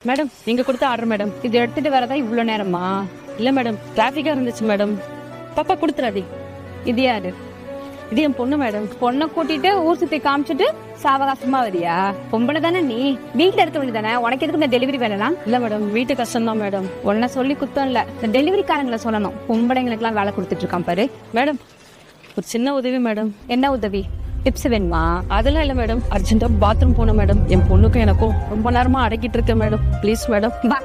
Madam நீங்க கொடுத்த order madam. இது எடுத்துட்டு வரதா இவ்வளவு நேரமா? இல்ல மேடம், டிராபிக்கா இருந்துச்சு மேடம். பாப்பா கொடுத்துறாதி. இது யாரு? இது என் பொண்ணு மேடம். பொண்ணை கூட்டிட்டு ஊர் சுத்தி காமிச்சிட்டு சாவகாசமா வரியா? பொம்பளை தானே நீ, வீட்டுல இருக்க வேண்டியதானே, உனக்கு எதுக்கு இந்த டெலிவரி வேலைலாம்? இல்ல மேடம், வீட்டு கஷ்டம் தான் மேடம். உன்னை சொல்லி குத்தம் இல்ல, இந்த டெலிவரிக்காரங்களை சொல்லணும். பொம்பளைங்களுக்கு எல்லாம் வேலை கொடுத்துட்டு இருக்கான் பாரு. மேடம் ஒரு சின்ன உதவி மேடம். என்ன உதவி? டிப்ஸ் வேணுமா? அதெல்லாம் இல்ல மேடம், அர்ஜென்ட்டா பாத்ரூம் போகணும் மேடம். என் பொண்ணுக்கும் எனக்கும் ரொம்ப நேரமா அடக்கிட்டு இருக்கேன் மேடம். Please madam. வா,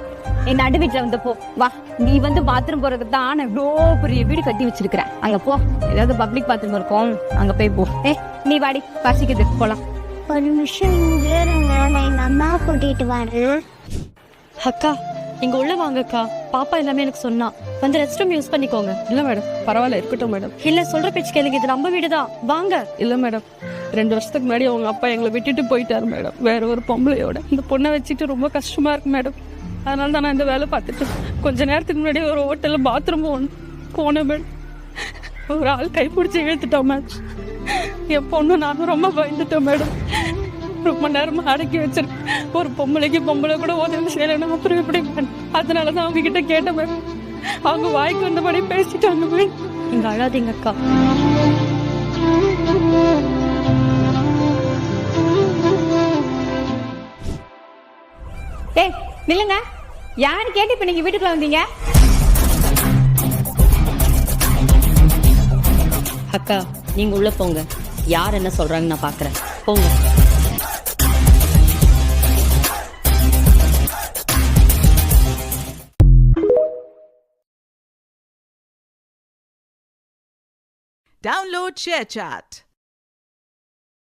என் நடு வீட்டுல வந்து போ. வா, நீ வந்து பாத்ரூம் போறதுக்கு தான் நான் இவ்வளோ பெரிய வீடு கட்டி வச்சிருக்கிறேன். அங்க போ, ஏதாவது பப்ளிக் பாத்ரூம் இருக்கும், அங்க போய் போ. நீ வாடி, பசிக்குது, போலாம். ஒரு நிமிஷம் இங்கே இருங்க, நான் எங்க அம்மா கூட்டிட்டு வரேன். அக்கா இங்க உள்ள வாங்கக்கா, பாப்பா எல்லாமே எனக்கு சொன்னா. வந்து ரெஸ்ட் ரூம் யூஸ் பண்ணிக்கோங்க. இல்ல மேடம், பரவாயில்ல இருக்கட்டும் மேடம். இல்ல சொல்ற பேச்சு கேளுங்க, இது நம்ம வீடுதான், வாங்க. இல்ல மேடம், 2 வருஷத்துக்கு முன்னாடி அவங்க அப்பா எங்களை விட்டுட்டு போயிட்டாரு மேடம், வேற ஒரு பொம்பளையோட. இந்த பொண்ணை வச்சுட்டு ரொம்ப கஷ்டமா இருக்கு மேடம். அதனால தான் நான் இந்த வேலை பார்த்துட்டு கொஞ்ச நேரத்துக்கு முன்னாடி ஒரு ஹோட்டல்ல பாத்ரூம் போனேன் மேடம். ஒரு ஆள் கைப்பிடிச்சி இழுத்துட்டோம் மேடம். என் பொண்ணு நானும் ரொம்ப பயந்துட்டோம் மேடம். ரொம்ப நேரமா அடக்கி வச்சிருக்கேன். ஒரு பொம்பளை கூட உதவி செய்யலைன்னா அப்புறம் எப்படி? அதனாலதான் அவங்க கிட்ட கேட்டேன் மேடம். அவங்க வாய்க்கு வந்தபடி பேசிட்டாங்க மேடம். நீங்க அழாதீங்க அக்கா. ஏய் நில்லுங்க, யாரு கேட்டு இப்ப நீங்க வீட்டுக்குள்ள வந்தீங்க? அக்கா நீங்க உள்ள போங்க, யார் என்ன சொல்றாங்க நான் பாக்குறேன், போங்க. Download ShareChat.